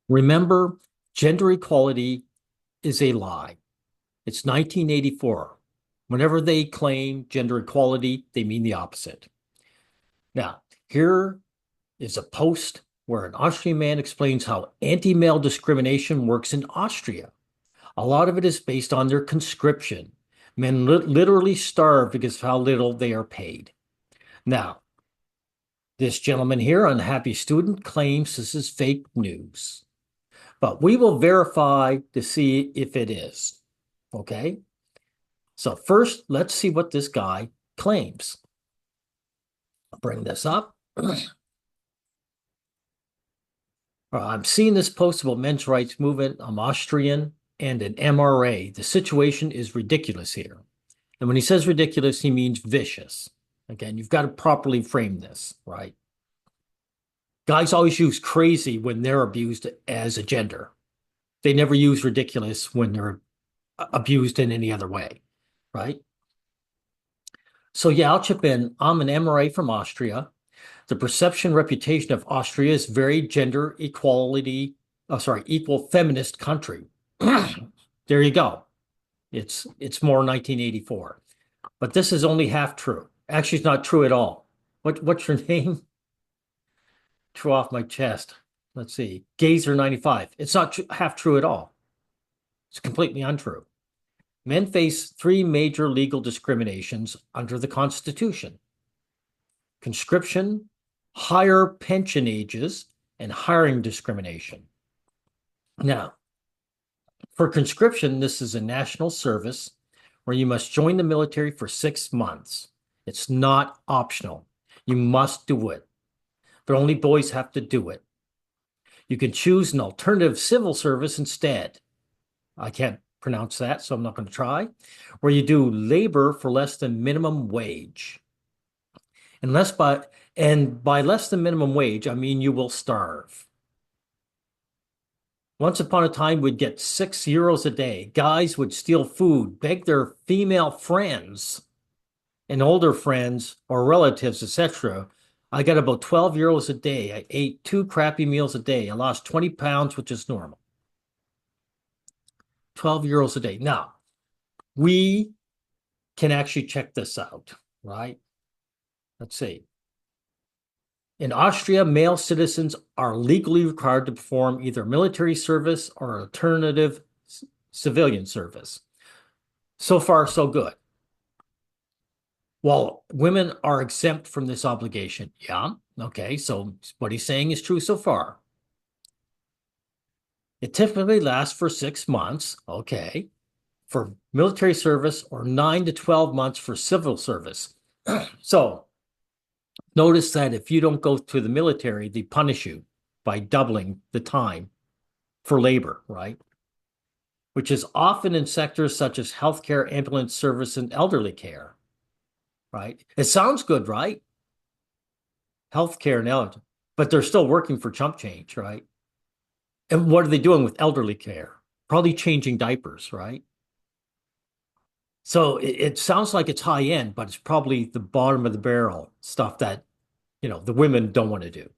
Remember, gender equality is a lie. It's 1984. Whenever they claim gender equality, they mean the opposite. Now, here is a post where an Austrian man explains how anti-male discrimination works in Austria. A lot of it is based on their conscription. Men literally starve because of how little they are paid. Now, this gentleman here, unhappy student, claims this is fake news, but we will verify to see if it is. Okay? So first, let's see what this guy claims. I'll bring this up. I'm seeing this post about men's rights movement. I'm Austrian and an MRA. The situation is ridiculous here. And when he says ridiculous, he means vicious. Again, you've got to properly frame this, right? Guys always use crazy when they're abused as a gender. They never use ridiculous when they're abused in any other way, right? So yeah, I'll chip in. I'm an MRA from Austria. The perception reputation of Austria is very gender equality, equal feminist country. There you go. It's more 1984. But this is only half true. Actually, it's not true at all. What's your name? True off my chest. Let's see. Gazer 95. It's not half true at all. It's completely untrue. Men face three major legal discriminations under the Constitution: conscription, higher pension ages, and hiring discrimination. Now, for conscription, this is a national service where you must join the military for 6 months. It's not optional. You must do it, but only boys have to do it. You can choose an alternative civil service instead. I can't pronounce that, so I'm not going to try, where you do labor for less than minimum wage. And by less than minimum wage, I mean you will starve. Once upon a time, we'd get €6 a day. Guys would steal food, beg their female friends and older friends or relatives, etc. I got about €12 a day. I ate 2 crappy meals a day. I lost 20 pounds, which is normal. €12 a day. Now, we can actually check this out, right? Let's see. In Austria, male citizens are legally required to perform either military service or alternative civilian service. So far, so good. While women are exempt from this obligation. Yeah, okay, so what he's saying is true so far. It typically lasts for 6 months, okay, for military service, or 9 to 12 months for civil service. So notice that if you don't go to the military, they punish you by doubling the time for labor, right? Which is often in sectors such as healthcare, ambulance service, and elderly care, right? It sounds good, right? Healthcare and elderly, but they're still working for chump change, right? And what are they doing with elderly care? Probably changing diapers, right? So it sounds like it's high end, but it's probably the bottom of the barrel stuff that, the women don't want to do.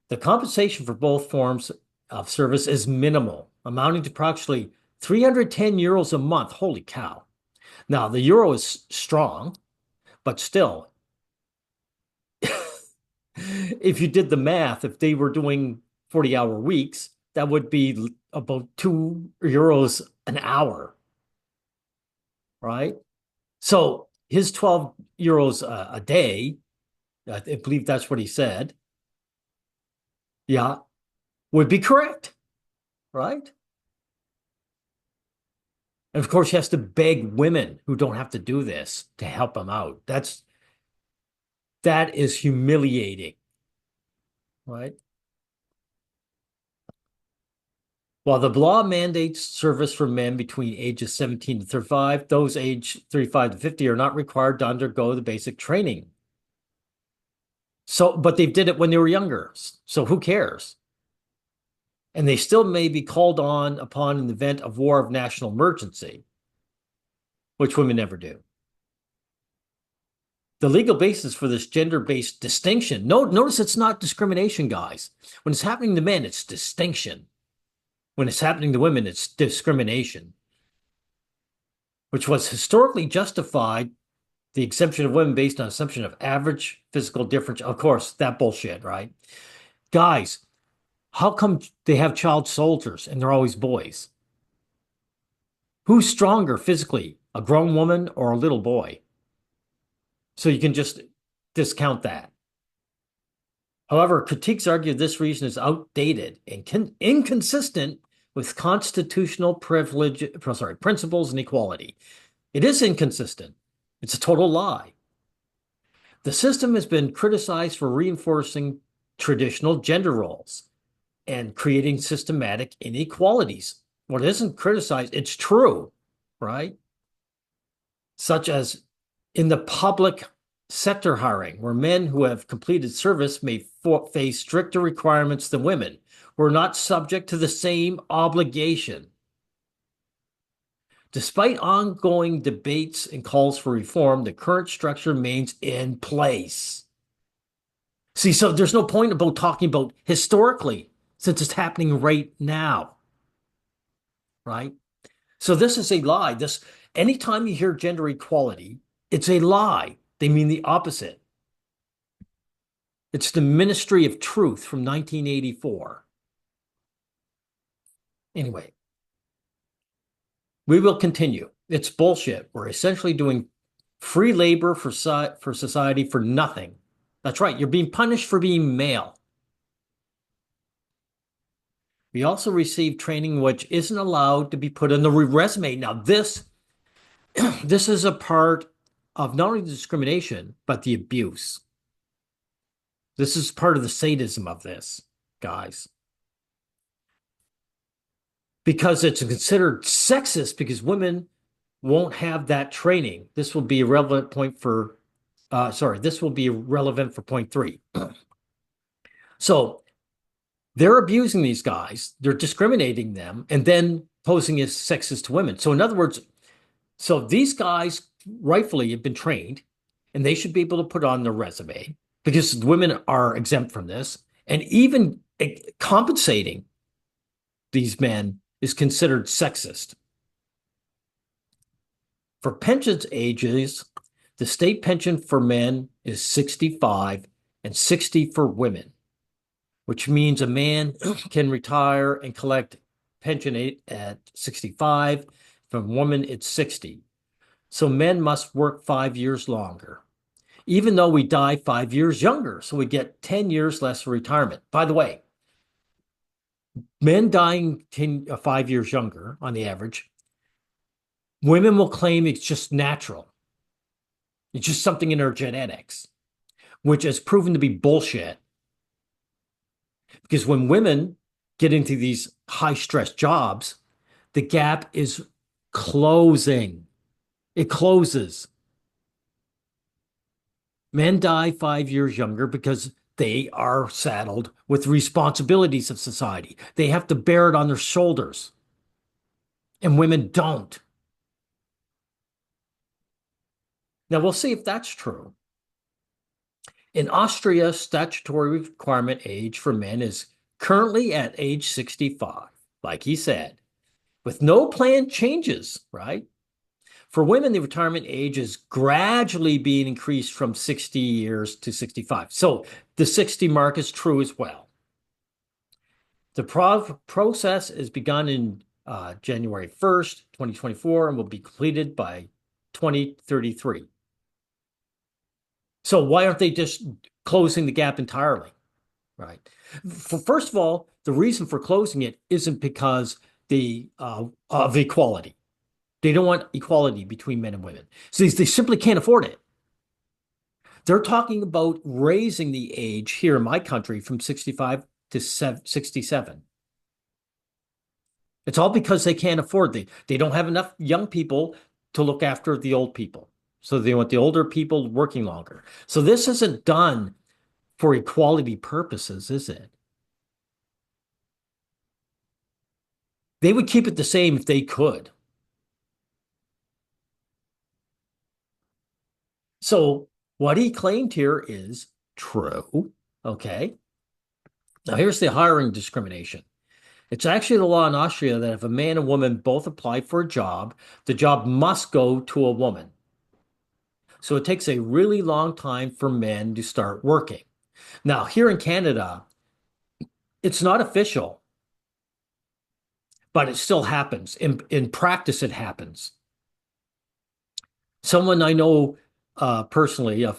The compensation for both forms of service is minimal, amounting to approximately €310 a month. Holy cow. Now, the euro is strong, but still, if you did the math, if they were doing 40-hour weeks, that would be about €2 an hour, right? So his €12 a day, I believe that's what he said, yeah, would be correct, right? And of course, he has to beg women who don't have to do this to help him out. That is humiliating, right? While the law mandates service for men between ages 17 to 35, those aged 35 to 50 are not required to undergo the basic training. So, but they did it when they were younger. So who cares? And they still may be called on upon in the event of war of national emergency, which women never do. The legal basis for this gender-based distinction, notice it's not discrimination, guys. When it's happening to men, it's distinction. When it's happening to women, it's discrimination, which was historically justified the exemption of women based on assumption of average physical difference. Of course, that bullshit, right? Guys, how come they have child soldiers and they're always boys? Who's stronger physically, a grown woman or a little boy? So you can just discount that. However, critiques argue this reason is outdated and inconsistent with constitutional principles and equality. It is inconsistent. It's a total lie. The system has been criticized for reinforcing traditional gender roles and creating systematic inequalities. What isn't criticized, it's true, right? Such as in the public sector hiring, where men who have completed service may face stricter requirements than women who are not subject to the same obligation. Despite ongoing debates and calls for reform, the current structure remains in place. See, so there's no point about talking about historically, since it's happening right now, right? So this is a lie. Anytime you hear gender equality, it's a lie. They mean the opposite. It's the Ministry of Truth from 1984. Anyway, we will continue. It's bullshit. We're essentially doing free labor for society for nothing. That's right. You're being punished for being male. We also receive training which isn't allowed to be put on the resume. Now, this is a part of not only the discrimination, but the abuse. This is part of the sadism of this, guys. Because it's considered sexist because women won't have that training. This will be a relevant point for, this will be relevant for point 3. So they're abusing these guys, they're discriminating them, and then posing as sexist to women. So in other words, so these guys rightfully have been trained, and they should be able to put on their resume because women are exempt from this, and even compensating these men is considered sexist. For pensions ages, the state pension for men is 65 and 60 for women, which means a man can retire and collect pension at 65. For a woman, it's 60. So men must work 5 years longer, even though we die 5 years younger. So we get 10 years less retirement. By the way, men dying 5 years younger on the average, women will claim it's just natural. It's just something in their genetics, which has proven to be bullshit. Because when women get into these high stress jobs, the gap is closing. It closes. Men die 5 years younger because they are saddled with responsibilities of society. They have to bear it on their shoulders. And women don't. Now we'll see if that's true. In Austria, statutory requirement age for men is currently at age 65, like he said, with no planned changes, right? For women, the retirement age is gradually being increased from 60 years to 65. So the 60 mark is true as well. The process is begun in January 1st, 2024, and will be completed by 2033. So why aren't they just closing the gap entirely, right? First of all, the reason for closing it isn't because of equality. They don't want equality between men and women. So they simply can't afford it. They're talking about raising the age here in my country from 65 to 67. It's all because they can't afford it. They don't have enough young people to look after the old people. So they want the older people working longer. So this isn't done for equality purposes, is it? They would keep it the same if they could. So what he claimed here is true. Okay. Now here's the hiring discrimination. It's actually the law in Austria that if a man and woman both apply for a job, the job must go to a woman. So it takes a really long time for men to start working. Now, here in Canada, it's not official, but it still happens. In practice, it happens. Someone I know personally, a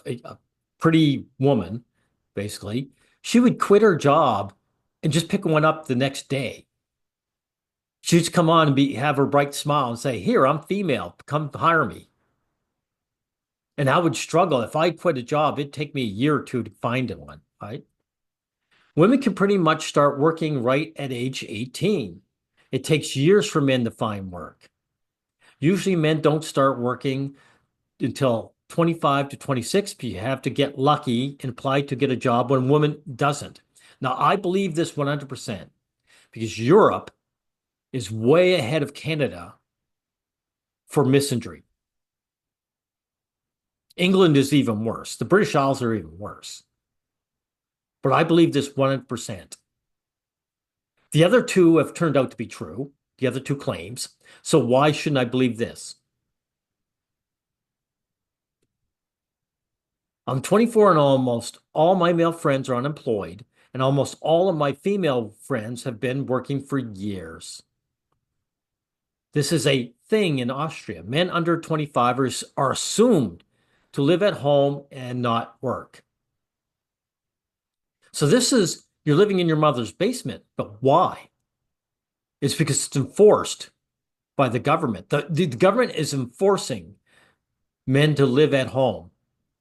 pretty woman, basically, she would quit her job and just pick one up the next day. She'd just come on and have her bright smile and say, "Here, I'm female. Come hire me." And I would struggle. If I quit a job, it'd take me a year or two to find one, right? Women can pretty much start working right at age 18. It takes years for men to find work. Usually men don't start working until 25 to 26, but you have to get lucky and apply to get a job when a woman doesn't. Now, I believe this 100% because Europe is way ahead of Canada for misandry. England is even worse. The British Isles are even worse. But I believe this 100%. The other two have turned out to be true, the other two claims. So why shouldn't I believe this? I'm 24 and almost all my male friends are unemployed, and almost all of my female friends have been working for years. This is a thing in Austria. Men under 25 are assumed to live at home and not work. So this is, you're living in your mother's basement, but why? It's because it's enforced by the government. The government is enforcing men to live at home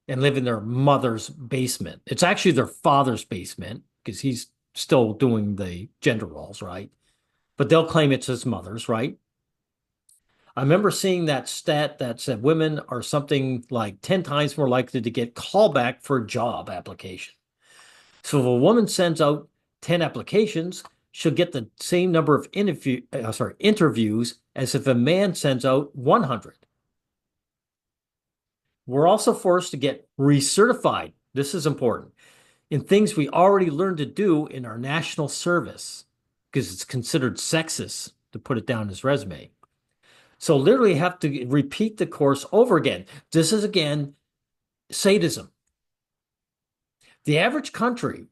and live in their mother's basement. It's actually their father's basement because he's still doing the gender roles, right? But they'll claim it's his mother's, right? I remember seeing that stat that said women are something like 10 times more likely to get callback for a job application. So if a woman sends out 10 applications, she'll get the same number of interviews as if a man sends out 100. We're also forced to get recertified. This is important in things we already learned to do in our national service because it's considered sexist to put it down as resume. So literally have to repeat the course over again. This is again sadism. The average country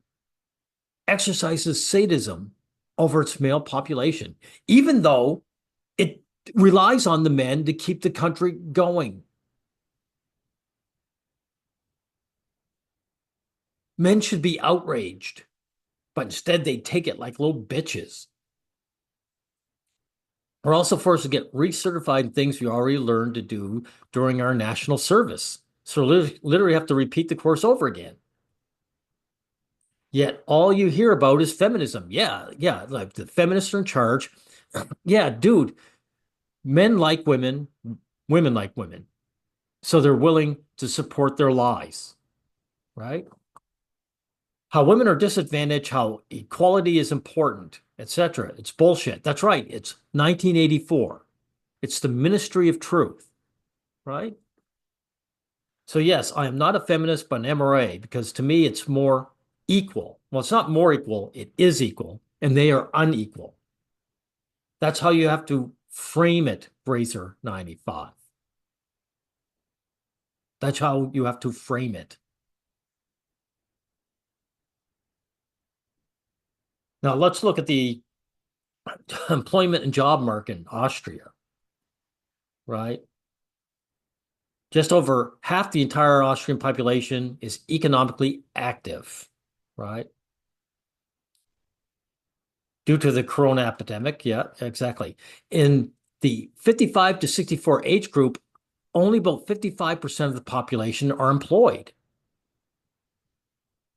exercises sadism over its male population, even though it relies on the men to keep the country going. Men should be outraged, but instead they take it like little bitches. We're also forced to get recertified in things we already learned to do during our national service. So literally have to repeat the course over again. Yet all you hear about is feminism. Yeah, like the feminists are in charge. Yeah, dude, men like women, women like women. So they're willing to support their lies, right? How women are disadvantaged, how equality is important, etc. It's bullshit. That's right. It's 1984. It's the Ministry of Truth, right? So yes, I am not a feminist, but an MRA because to me it's more equal. Well, it's not more equal, it is equal, and they are unequal. That's how you have to frame it, Brazer 95. That's how you have to frame it. Now let's look at the employment and job market in Austria, right? Just over half the entire Austrian population is economically active, right? Due to the corona epidemic. Yeah, exactly. In the 55 to 64 age group, only about 55% of the population are employed.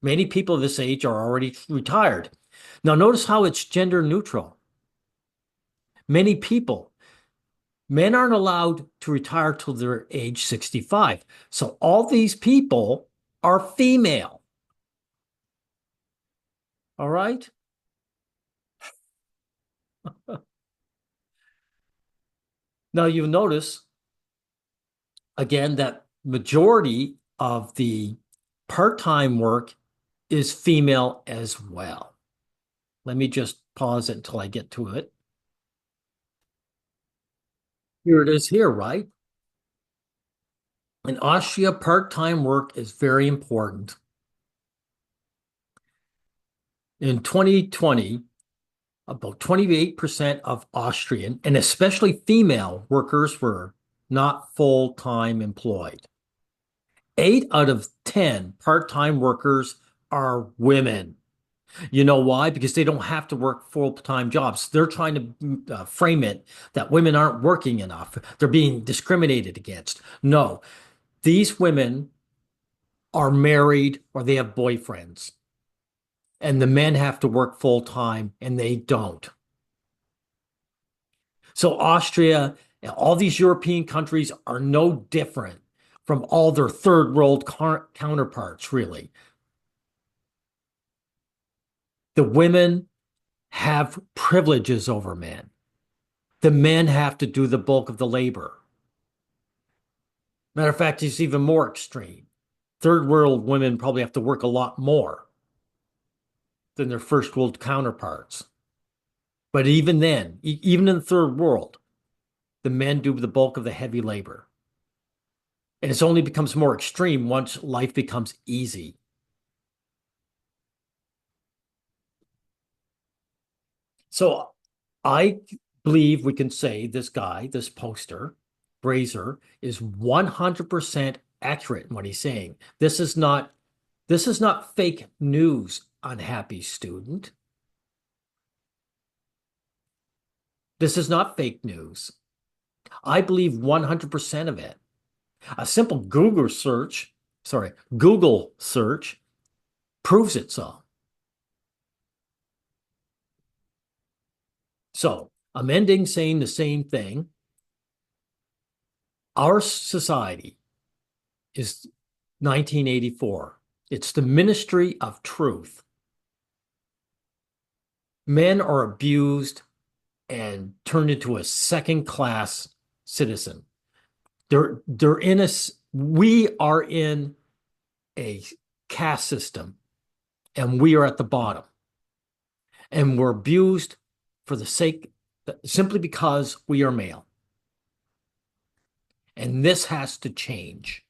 Many people of this age are already retired. Now, notice how it's gender neutral. Many people, men aren't allowed to retire till they're age 65. So all these people are female. All right? Now you notice again that majority of the part-time work is female as well. Let me just pause it until I get to it. Here it is here, right? In Austria, part-time work is very important. In 2020, about 28% of Austrian, and especially female workers, were not full-time employed. 8 out of 10 part-time workers are women. You know why? Because they don't have to work full-time jobs. They're trying to frame it that women aren't working enough. They're being discriminated against. No, these women are married or they have boyfriends, and the men have to work full-time and they don't. So Austria and all these European countries are no different from all their third world counterparts, really. The women have privileges over men. The men have to do the bulk of the labor. Matter of fact, it's even more extreme. Third world women probably have to work a lot more than their first world counterparts. But even then, even in the third world, the men do the bulk of the heavy labor. And it only becomes more extreme once life becomes easy. So I believe we can say this guy, this poster, Brazier, is 100% accurate in what he's saying. This is not fake news, unhappy student. This is not fake news. I believe 100% of it. A simple Google search proves it so. So I'm ending saying the same thing. Our society is 1984. It's the ministry of truth. Men are abused and turned into a second-class citizen. They're in a we are in a caste system and we are at the bottom. And we're abused for the sake simply because we are male. And this has to change.